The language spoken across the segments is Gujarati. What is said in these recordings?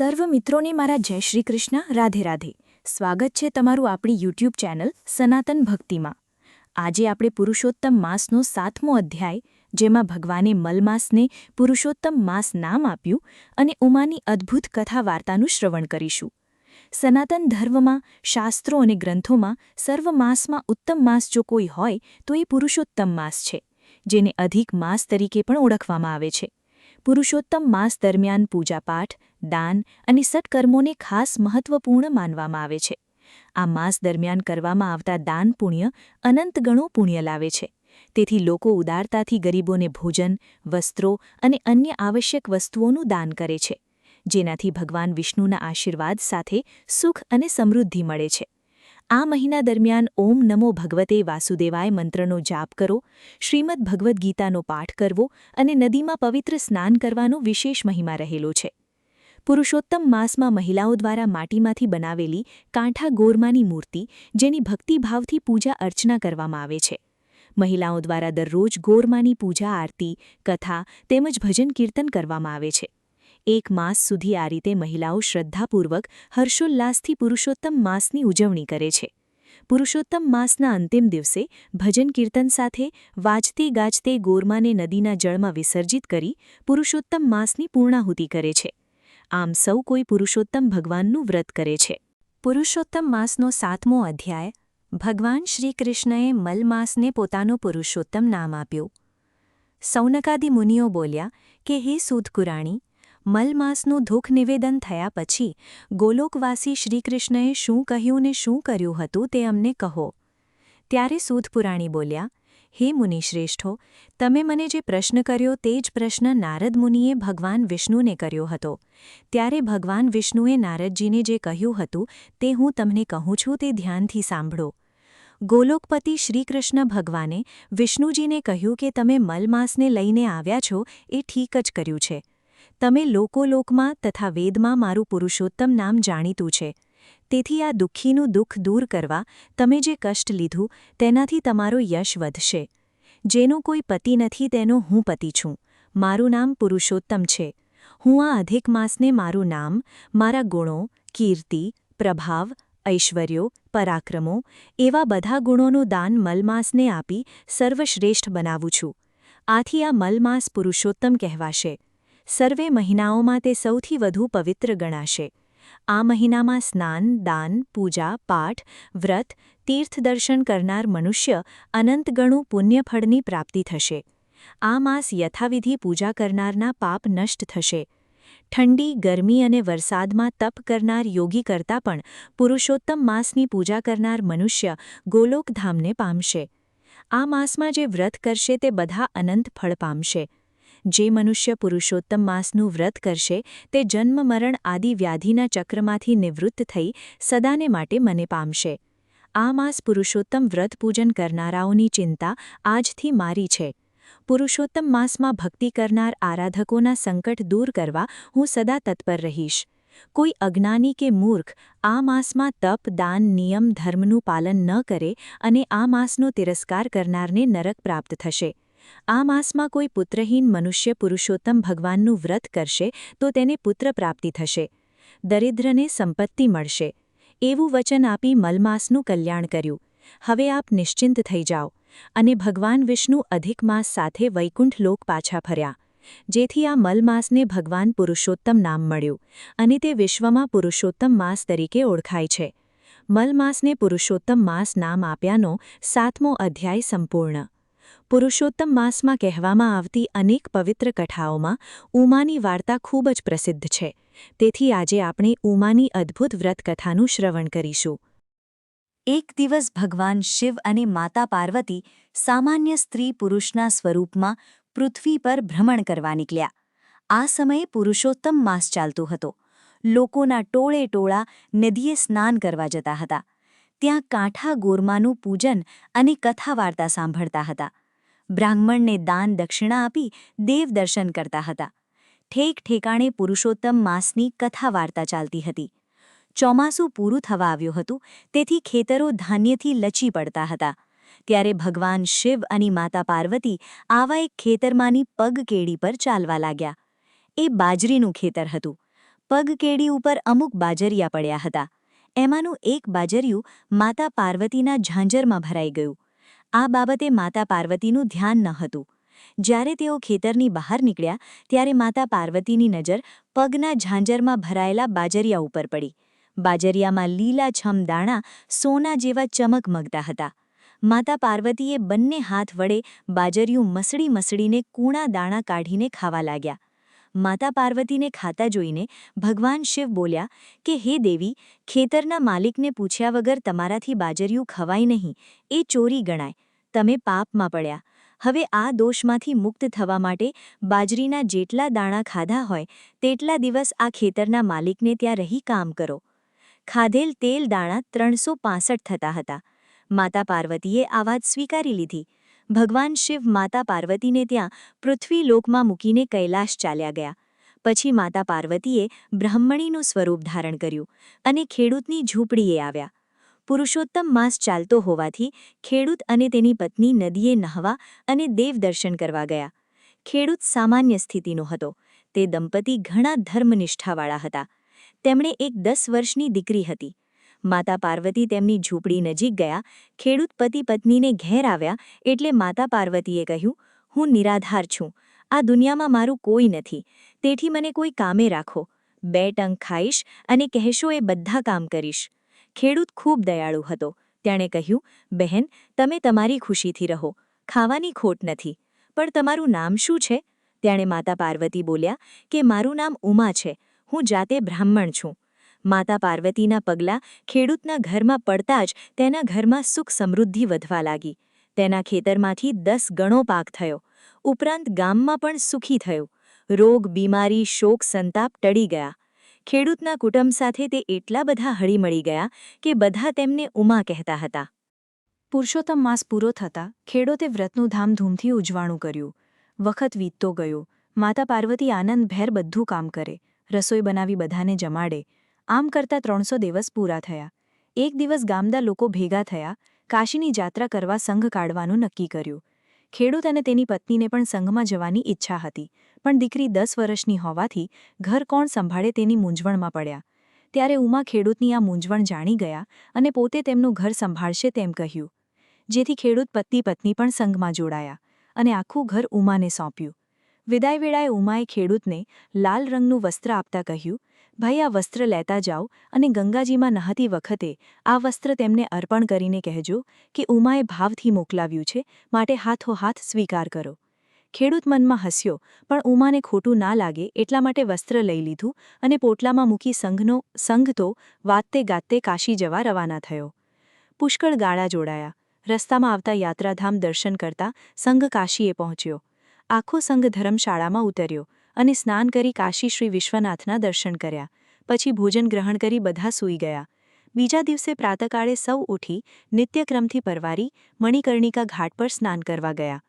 સર્વ મિત્રોને મારા જય શ્રી કૃષ્ણ, રાધે રાધે. સ્વાગત છે તમારું આપણી યુટ્યુબ ચેનલ સનાતન ભક્તિમાં. આજે આપણે પુરુષોત્તમ માસનો 7મો અધ્યાય, જેમાં ભગવાને મલમાસને પુરુષોત્તમ માસ નામ આપ્યું અને ઉમાની અદ્ભુત કથા વાર્તાનું શ્રવણ કરીશું. સનાતન ધર્મમાં, શાસ્ત્રો અને ગ્રંથોમાં સર્વ માસમાં ઉત્તમ માસ જો કોઈ હોય તો એ પુરુષોત્તમ માસ છે, જેને અધિક માસ તરીકે પણ ઓળખવામાં આવે છે. પુરુષોત્તમ માસ દરમિયાન પૂજાપાઠ, દાન અને સત્કર્મોને ખાસ મહત્વપૂર્ણ માનવામાં આવે છે. આ માસ દરમિયાન કરવામાં આવતા દાન પુણ્ય અનંત ગણો પુણ્ય લાવે છે. તેથી લોકો ઉદારતાથી ગરીબોને ભોજન, વસ્ત્રો અને અન્ય આવશ્યક વસ્તુઓનું દાન કરે છે, જેનાથી ભગવાન વિષ્ણુના આશીર્વાદ સાથે સુખ અને સમૃદ્ધિ મળે છે. આ મહિના દરમિયાન ઓમ નમો ભગવતે વાસુદેવાય મંત્રનો જાપ કરો, શ્રીમદ ભગવદ્ ગીતાનો પાઠ કરવો અને નદીમાં પવિત્ર સ્નાન કરવાનો વિશેષ મહિમા રહેલો છે. પુરુષોત્તમ માસમાં મહિલાઓ દ્વારા માટીમાંથી બનાવેલી કાંઠા ગોરમાની મૂર્તિ, જેની ભક્તિભાવથી પૂજા અર્ચના કરવામાં આવે છે. મહિલાઓ દ્વારા દરરોજ ગોરમાની પૂજા આરતી, કથા તેમજ ભજન કીર્તન કરવામાં આવે છે. એક માસ સુધી આ રીતે મહિલાઓ શ્રદ્ધાપૂર્વક હર્ષોલ્લાસથી પુરુષોત્તમ માસની ઉજવણી કરે છે. પુરુષોત્તમ માસના અંતિમ દિવસે ભજન કીર્તન સાથે વાજતે ગાજતે ગોરમાને નદીના જળમાં વિસર્જિત કરી પુરુષોત્તમ માસની પૂર્ણાહુતિ કરે છે. આમ સૌ કોઈ પુરુષોત્તમ ભગવાનનું વ્રત કરે છે. પુરુષોત્તમ માસનો 7મો અધ્યાય. ભગવાન શ્રીકૃષ્ણએ મલમાસને પોતાનો પુરુષોત્તમ નામ આપ્યું. સૌનકાદિ મુનિઓ બોલ્યા કે હે સૂતકુરાણી, મલમાસનું દુઃખ નિવેદન થયા પછી ગોલોકવાસી શ્રીકૃષ્ણએ શું કહ્યું ને શું કર્યું હતું તે અમને કહો. ત્યારે સૂતપુરાણી બોલ્યા, હે મુનિશ્રેષ્ઠો, તમે મને જે પ્રશ્ન કર્યો તે જ પ્રશ્ન નારદ મુનિએ ભગવાન વિષ્ણુને કર્યો હતો. ત્યારે ભગવાન વિષ્ણુએ નારદજીને જે કહ્યું હતું તે હું તમને કહું છું, તે ધ્યાનથી સાંભળો. ગોલોકપતિ શ્રીકૃષ્ણ ભગવાને વિષ્ણુજીને કહ્યું કે તમે મલમાસને લઈને આવ્યા છો એ ઠીક જ કર્યું છે. તમે લોકોલોકમાં તથા વેદમાં મારું પુરુષોત્તમ નામ જાણીતું છે. તેથી આ દુઃખીનું દુઃખ દૂર કરવા તમે જે કષ્ટ લીધું તેનાથી તમારો યશ વધશે. જેનો કોઈ પતિ નથી તેનો હું પતિ છું. મારું નામ પુરુષોત્તમ છે. હું આ અધિક માસને મારું નામ, મારા ગુણો, કીર્તિ, પ્રભાવ, ઐશ્વર્યો, પરાક્રમો એવા બધા ગુણોનું દાન મલમાસને આપી સર્વશ્રેષ્ઠ બનાવું છું. આથી આ મલમાસ પુરુષોત્તમ કહેવાશે. સર્વે મહિનાઓમાં તે સૌથી વધુ પવિત્ર ગણાશે. આ મહિનામાં સ્નાન, દાન, પૂજા, પાઠ, વ્રત, તીર્થદર્શન કરનાર મનુષ્ય અનંત ગણું પુણ્યફળની પ્રાપ્તિ થશે. આ માસ યથાવિધિ પૂજા કરનારના પાપ નષ્ટ થશે. ઠંડી, ગરમી અને વરસાદમાં તપ કરનાર યોગી કરતાં પણ પુરુષોત્તમ માસની પૂજા કરનાર મનુષ્ય ગોલોકધામને પામશે. આ માસમાં જે વ્રત કરશે તે બધા અનંત ફળ પામશે. જે મનુષ્ય પુરુષોત્તમ માસનું વ્રત કરશે તે જન્મ મરણ આદિ વ્યાધિના ચક્રમાંથી નિવૃત્ત થઈ સદાને માટે મને પામશે. આ માસ પુરુષોત્તમ વ્રત પૂજન કરનારાઓની ચિંતા આજથી મારી છે. પુરુષોત્તમ માસમાં ભક્તિ કરનાર આરાધકોના સંકટ દૂર કરવા હું સદા તત્પર રહીશ. કોઈ અજ્ઞાની કે મૂર્ખ આ માસમાં તપ, દાન, નિયમ, ધર્મનું પાલન ન કરે અને આ માસનો તિરસ્કાર કરનારને નરક પ્રાપ્ત થશે. આ માસમાં કોઈ પુત્રહીન મનુષ્ય પુરુષોત્તમ ભગવાનનું વ્રત કરશે તો તેને પુત્ર પ્રાપ્તિ થશે. દરિદ્રને સંપત્તિ મળશે. એવું વચન આપી મલમાસનું કલ્યાણ કર્યું. હવે આપ નિશ્ચિંત થઈ જાઓ. અને ભગવાન વિષ્ણુ અધિક માસ સાથે વૈકુંઠ લોક પાછા ફર્યા. જેથી આ મલમાસને ભગવાન પુરુષોત્તમ નામ મળ્યું અને તે વિશ્વમાં પુરુષોત્તમ માસ તરીકે ઓળખાય છે. મલમાસને પુરુષોત્તમ માસ નામ આપ્યાનો 7મો અધ્યાય સંપૂર્ણ. પુરુષોત્તમ માસમાં કહેવામાં આવતી અનેક પવિત્ર કથાઓમાં ઉમાની વાર્તા ખૂબ જ પ્રસિદ્ધ છે. તેથી આજે આપણે ઉમાની અદ્ભુત વ્રતકથાનું શ્રવણ કરીશું. એક દિવસ ભગવાન શિવ અને માતા પાર્વતી સામાન્ય સ્ત્રી પુરુષના સ્વરૂપમાં પૃથ્વી પર ભ્રમણ કરવા નીકળ્યા. આ સમયે પુરુષોત્તમ માસ ચાલતો હતો. લોકોના ટોળે ટોળા નદીએ સ્નાન કરવા જતા હતા. ત્યાં કાંઠા ગોરમાનું પૂજન અને કથા વાર્તા સાંભળતા હતા. બ્રાહ્મણને દાન દક્ષિણા આપી દેવ દર્શન કરતા હતા. ઠેક ઠેકાણે પુરુષોત્તમ માસની કથા વાર્તા ચાલતી હતી. ચોમાસું પૂરું થવા આવ્યું હતું, તેથી ખેતરો ધાન્યથી લચી પડતા હતા. ત્યારે ભગવાન શિવ અને માતા પાર્વતી આવા એક ખેતરમાંની પગકેડી પર ચાલવા લાગ્યા. એ બાજરીનું ખેતર હતું. પગકેડી ઉપર અમુક બાજરિયા પડ્યા હતા. એમાંનું એક બાજરિયું માતા પાર્વતીના ઝાંઝરમાં ભરાઈ ગયું. આ બાબતે માતા પાર્વતીનું ધ્યાન ન હતું. જ્યારે તેઓ ખેતરની બહાર નીકળ્યા ત્યારે માતા પાર્વતીની નજર પગના ઝાંઝરમાં ભરાયેલા બાજરિયા ઉપર પડી. બાજરિયામાં લીલાછમ દાણા સોના જેવા ચમકમગતા હતા. માતા પાર્વતીએ બંને હાથ વડે બાજરિયું મસળીને કૂણા દાણા કાઢીને ખાવા લાગ્યા. માતા પાર્વતીને ખાતા જોઈને ભગવાન શિવ બોલ્યા કે હે દેવી, ખેતરના માલિકને પૂછ્યા વગર તમારાથી બાજરિયું ખવાય નહીં, એ ચોરી ગણાય. તમે પાપમાં પડ્યા. હવે આ દોષમાંથી મુક્ત થવા માટે બાજરીના જેટલા દાણા ખાધા હોય તેટલા દિવસ આ ખેતરના માલિકને ત્યાં રહી કામ કરો. ખાધેલ તેલ દાણા 365 થતા હતા. માતા પાર્વતીએ આ વાત સ્વીકારી લીધી. ભગવાન શિવ માતા પાર્વતીને ત્યાં પૃથ્વીલોકમાં મૂકીને કૈલાશ ચાલ્યા ગયા. પછી માતા પાર્વતીએ બ્રાહ્મણીનું સ્વરૂપ ધારણ કર્યું અને ખેડૂતની ઝૂંપડીએ આવ્યા. પુરુષોત્તમ માસ ચાલતો હોવાથી ખેડૂત અને તેની પત્ની નદીએ નહાવા અને દેવદર્શન કરવા ગયા. ખેડૂત સામાન્ય સ્થિતિનો હતો. તે દંપતી ઘણા ધર્મનિષ્ઠાવાળા હતા. તેમણે એક 10 વર્ષની દીકરી હતી. માતા પાર્વતી તેમની ઝૂંપડી નજીક ગયા. ખેડૂત પતિ પત્નીને ઘેર આવ્યા એટલે માતા પાર્વતીએ કહ્યું, હું નિરાધાર છું. આ દુનિયામાં મારું કોઈ નથી. તેથી મને કોઈ કામે રાખો. 2 ટંક ખાઈશ અને કહેશો એ બધા કામ કરીશ. ખેડૂત ખૂબ દયાળુ હતો. તેણે કહ્યું, બહેન, તમે તમારી ખુશીથી રહો. ખાવાની ખોટ નથી. પણ તમારું નામ શું છે? તેણે માતા પાર્વતી બોલ્યા કે મારું નામ ઉમા છે. હું જાતે બ્રાહ્મણ છું. માતા પાર્વતીના પગલાં ખેડૂતના ઘરમાં પડતા જ તેના ઘરમાં સુખ સમૃદ્ધિ વધવા લાગી. તેના ખેતરમાંથી 10 ગણો પાક થયો. ઉપરાંત ગામમાં પણ સુખી થયું. રોગ, બીમારી, શોક, સંતાપ ટળી ગયા. ખેડૂતના કુટુંબ સાથે તે એટલા બધા હળીમળી ગયા કે બધા તેમને ઉમા કહેતા હતા. પુરુષોત્તમ માસ પૂરો થતાં ખેડૂતે વ્રતનું ધામધૂમથી ઉજવાણું કર્યું. વખત વીતતો ગયો. માતા પાર્વતી આનંદભેર બધું કામ કરે, રસોઈ બનાવી બધાને જમાડે. આમ કરતાં 300 દિવસ પૂરા થયા. એક દિવસ ગામના લોકો ભેગા થયા. કાશીની જાત્રા કરવા સંઘ કાઢવાનું નક્કી કર્યું. ખેડૂત અને તેની પત્નીને પણ સંઘમાં જવાની ઈચ્છા હતી, પણ દીકરી 10 વર્ષની હોવાથી ઘર કોણ સંભાળે તેની મૂંઝવણમાં પડ્યા. ત્યારે ઉમા ખેડૂતની આ મૂંઝવણ જાણી ગયા અને પોતે તેમનું ઘર સંભાળશે તેમ કહ્યું. જેથી ખેડૂત પત્ની પણ સંઘમાં જોડાયા અને આખું ઘર ઉમાને સોંપ્યું. વિદાય વેળાએ ઉમાએ ખેડૂતને લાલ રંગનું વસ્ત્ર આપતા કહ્યું, ભાઈ, આ વસ્ત્ર લેતા જાઓ અને ગંગાજીમાં નહાતી વખતે આ વસ્ત્ર તેમને અર્પણ કરીને કહેજો કે ઉમાએ ભાવથી મોકલાવ્યું છે, માટે હાથોહાથ સ્વીકાર કરો. ખેડૂત મનમાં હસ્યો, પણ ઉમાને ખોટું ના લાગે એટલા માટે વસ્ત્ર લઈ લીધું અને પોટલામાં મૂકી સંઘ તો વાતે ગાતે કાશી જવા રવાના થયો. પુષ્કળ ગાળા જોડાયા. રસ્તામાં આવતા યાત્રાધામ દર્શન કરતા સંઘ કાશીએ પહોંચ્યો. આખો સંઘ ધર્મશાળામાં ઉતર્યો અને સ્નાન કરી કાશી શ્રી વિશ્વનાથના દર્શન કર્યા. પછી ભોજન ગ્રહણ કરી બધા સૂઈ ગયા. બીજા દિવસે પ્રાતકાળે સૌ ઉઠી નિત્યક્રમથી પરવારી મણિકર્ણિકા ઘાટ પર સ્નાન કરવા ગયા.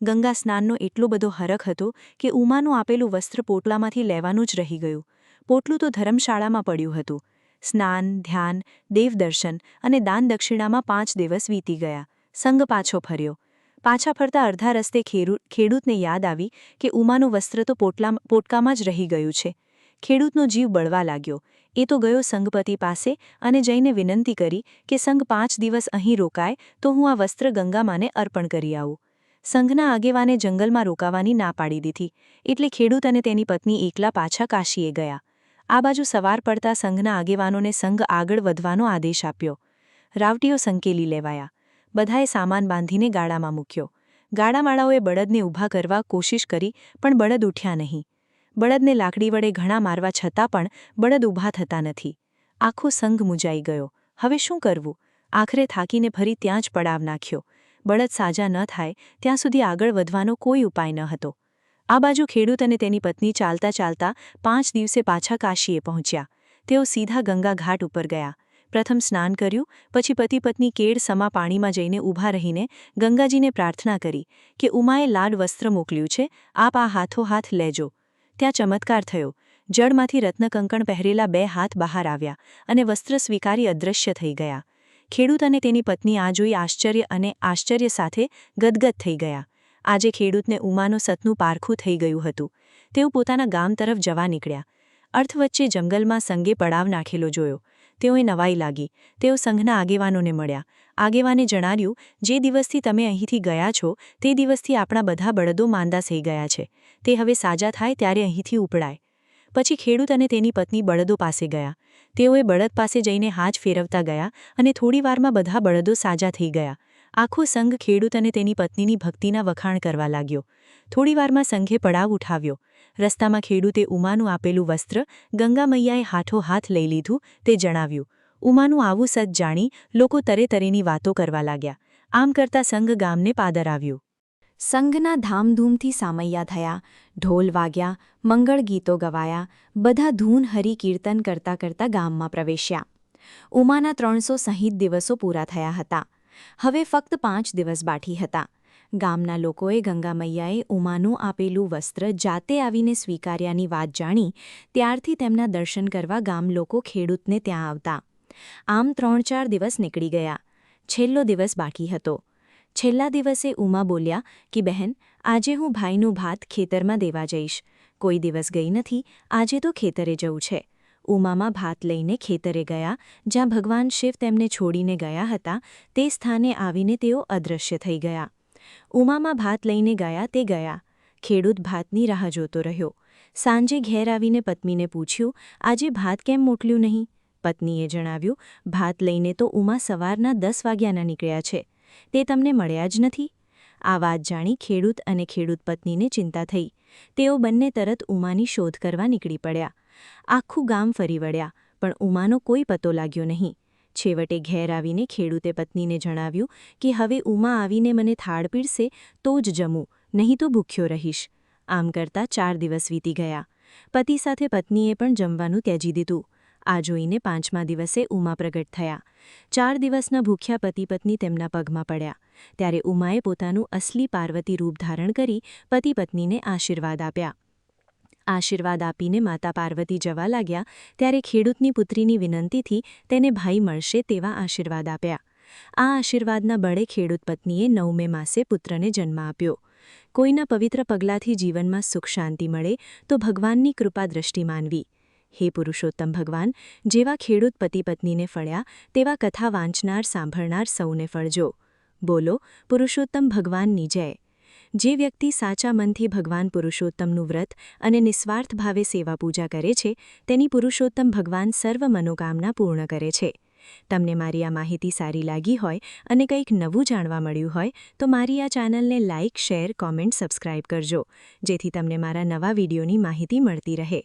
ગંગા સ્નાનનો એટલો બધો હરખ હતો કે ઉમાનું આપેલું વસ્ત્ર પોટલામાંથી લેવાનું જ રહી ગયું. પોટલું તો ધર્મશાળામાં પડ્યું હતું. સ્નાન, ધ્યાન, દેવદર્શન અને દાન દક્ષિણામાં 5 દિવસ વીતી ગયા. સંઘ પાછો ફર્યો. પાછા ફરતા અડધા રસ્તે ખેડૂતને યાદ આવી કે ઉમાનું વસ્ત્ર તો પોટકામાં જ રહી ગયું છે. ખેડૂતનો જીવ બળવા લાગ્યો. એ તો ગયો સંઘપતિ પાસે અને જઈને વિનંતી કરી કે સંઘ 5 દિવસ અહીં રોકાય તો હું આ વસ્ત્ર ગંગામાને અર્પણ કરી આવું. સંઘના આગેવાને જંગલમાં રોકાવાની ના પાડી દીધી, એટલે ખેડૂત અને તેની પત્ની એકલા પાછા કાશીએ ગયા. આ બાજુ સવાર પડતા સંઘના આગેવાનોને સંઘ આગળ વધવાનો આદેશ આપ્યો. રાવટીઓ સંકેલી લેવાયા. બધાએ સામાન બાંધીને ગાડામાં મૂક્યો. ગાડામાળાઓએ બળદને ઊભા કરવા કોશિશ કરી, પણ બળદ ઉઠ્યા નહીં. બળદને લાકડી વડે ઘણા મારવા છતાં પણ બળદ ઊભા થતા નથી. આખો સંઘ મૂંઝાઈ ગયો. હવે શું કરવું? આખરે થાકીને ફરી ત્યાં જ પડાવ નાખ્યો. બળદ સાજા ન થાય ત્યાં સુધી આગળ વધવાનો કોઈ ઉપાય ન હતો. આ બાજુ ખેડૂત અને તેની પત્ની ચાલતા ચાલતા 5 દિવસે પાછા કાશીએ પહોંચ્યા. તેઓ સીધા ગંગા ઘાટ ઉપર ગયા. પ્રથમ સ્નાન કર્યું, પછી પતિ પત્ની કેળ સમા પાણીમાં જઈને ઊભા રહીને ગંગાજીને પ્રાર્થના કરી કે ઉમાએ લાડ વસ્ત્ર મોકલ્યું છે, આપ આ હાથોહાથ લેજો. ત્યાં ચમત્કાર થયો. જળમાંથી રત્નકંકણ પહેરેલા 2 હાથ બહાર આવ્યા અને વસ્ત્ર સ્વીકારી અદૃશ્ય થઈ ગયા. ખેડૂત અને તેની પત્ની આ જોઈ આશ્ચર્ય સાથે ગદગદ થઈ ગયા. આજે ખેડૂતને ઉમાનો સતનું પારખું થઈ ગયું હતું. તેઓ પોતાના ગામ તરફ જવા નીકળ્યા. અર્થ વચ્ચે જંગલમાં સંગે પડાવ નાખેલો જોયો. તેઓએ નવાઈ લાગી. તેઓ સંઘના આગેવાનોને મળ્યા. આગેવાને જણાવ્યું, જે દિવસથી તમે અહીંથી ગયા છો તે દિવસથી આપણા બધા બળદો માંદા થઈ ગયા છે. તે હવે સાજા થાય ત્યારે અહીંથી ઉપડાય. પછી ખેડૂત અને તેની પત્ની બળદો પાસે ગયા. તેઓએ બળદ પાસે જઈને હાથ ફેરવતા ગયા અને થોડીવારમાં બધા બળદો સાજા થઈ ગયા. આખો સંઘ ખેડૂત અને તેની પત્નીની ભક્તિના વખાણ કરવા લાગ્યો. થોડીવારમાં સંઘે પડાવ ઉઠાવ્યો. રસ્તામાં ખેડૂતે ઉમાનું આપેલું વસ્ત્ર ગંગા મૈયાએ હાથોહાથ લઈ લીધું તે જણાવ્યું. ઉમાનું આવું સત જાણી લોકો તરેતરેની વાતો કરવા લાગ્યા. આમ કરતા સંઘ ગામને પાદર આવ્યું. સંઘના ધામધૂમથી સામૈયા થયા, ઢોલ વાગ્યા, મંગળ ગીતો ગવાયા, બધા ધૂન હરી કીર્તન કરતા કરતા ગામમાં પ્રવેશ્યા. ઉમાના 360 દિવસો પૂરા થયા હતા. હવે ફક્ત 5 દિવસ બાકી હતા. ગામના લોકોએ ગંગા મૈયાએ ઉમાનું આપેલું વસ્ત્ર જાતે આવીને સ્વીકાર્યાની વાત જાણી ત્યારથી તેમના દર્શન કરવા ગામ લોકો ખેડૂતને ત્યાં આવતા. આમ 3-4 દિવસ નીકળી ગયા. છેલ્લો દિવસ બાકી હતો. છેલ્લા દિવસે ઉમા બોલ્યા કે બહેન, આજે હું ભાઈનું ભાત ખેતરમાં દેવા જઈશ. કોઈ દિવસ ગઈ નથી, આજે તો ખેતરે જવું છે. ઉમામાં ભાત લઈને ખેતરે ગયા. જ્યાં ભગવાન શિવ તેમને છોડીને ગયા હતા તે સ્થાને આવીને તેઓ અદૃશ્ય થઈ ગયા. ઉમામાં ભાત લઈને ગયા તે ગયા. ખેડૂત ભાતની રાહ જોતો રહ્યો. સાંજે ઘેર આવીને પત્નીને પૂછ્યું, આજે ભાત કેમ મોકલ્યું નહીં? પત્નીએ જણાવ્યું, ભાત લઈને તો ઉમા સવારના 10 વાગ્યાના નીકળ્યા છે. તે તમને મળ્યા જ નથી. આ વાત જાણી ખેડૂત અને ખેડૂત પત્નીને ચિંતા થઈ. તેઓ બંને તરત ઉમાની શોધ કરવા નીકળી પડ્યા. આખું ગામ ફરી વળ્યા, પણ ઉમાનો કોઈ પતો લાગ્યો નહીં. છેવટે ઘેર આવીને ખેડૂતે પત્નીને જણાવ્યું કે હવે ઉમા આવીને મને થાળ પીરસે તો જ જમું, નહીં તો ભૂખ્યો રહીશ. આમ કરતાં 4 દિવસ વીતી ગયા. પતિ સાથે પત્નીએ પણ જમવાનું ત્યજી દીધું. આ જોઈને 5મા દિવસે ઉમા પ્રગટ થયા. 4 દિવસના ભૂખ્યા પતિ પત્ની તેમના પગમાં પડ્યા. ત્યારે ઉમાએ પોતાનું અસલી પાર્વતી રૂપ ધારણ કરી પતિ પત્નીને આશીર્વાદ આપ્યા. આશીર્વાદ આપીને માતા પાર્વતી જવા લાગ્યા ત્યારે ખેડૂતની પુત્રીની વિનંતીથી તેને ભાઈ મળશે તેવા આશીર્વાદ આપ્યા. આ આશીર્વાદના બળે ખેડૂત પત્નીએ 9મે માસે પુત્રને જન્મ આપ્યો. કોઈના પવિત્ર પગલાથી જીવનમાં સુખ શાંતિ મળે તો ભગવાનની કૃપા દ્રષ્ટિ માનવી. હે પુરુષોત્તમ ભગવાન, જેવા ખેડૂત પતિ પત્નીને ફળ્યા તેવા કથા વાંચનાર સાંભળનાર સૌને ફળજો. બોલો પુરુષોત્તમ ભગવાનની જય. જે વ્યક્તિ સાચા મનથી ભગવાન પુરુષોત્તમનું વ્રત અને નિસ્વાર્થ ભાવે સેવા પૂજા કરે છે તેની પુરુષોત્તમ ભગવાન સર્વ મનોકામના પૂર્ણ કરે છે. તમને મારી આ માહિતી સારી લાગી હોય અને કંઈક નવું જાણવા મળ્યું હોય તો મારી આ ચેનલને લાઇક, શેર, કોમેન્ટ, સબસ્ક્રાઇબ કરજો, જેથી તમને મારા નવા વિડીયોની માહિતી મળતી રહે.